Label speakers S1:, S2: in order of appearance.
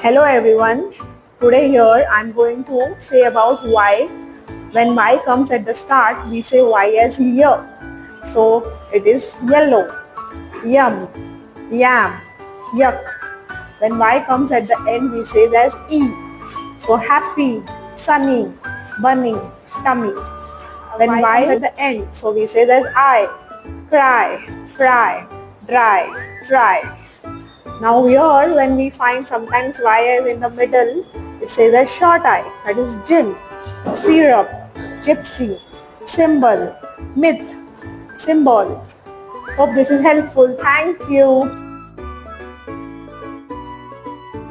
S1: Hello everyone. Today here I'm going to say about Y. When Y comes at the start, we say Y as year. So it is yellow, yum, yam, yuck. When Y comes at the end, we say it as E. So happy, sunny, bunny, tummy. When Y comes at the end, so we say that I, cry, fry, dry, try. Now here when we find sometimes Y is in the middle, it says as short I, that is gin, syrup, gypsy, symbol, myth, symbol. Hope this is helpful. Thank you.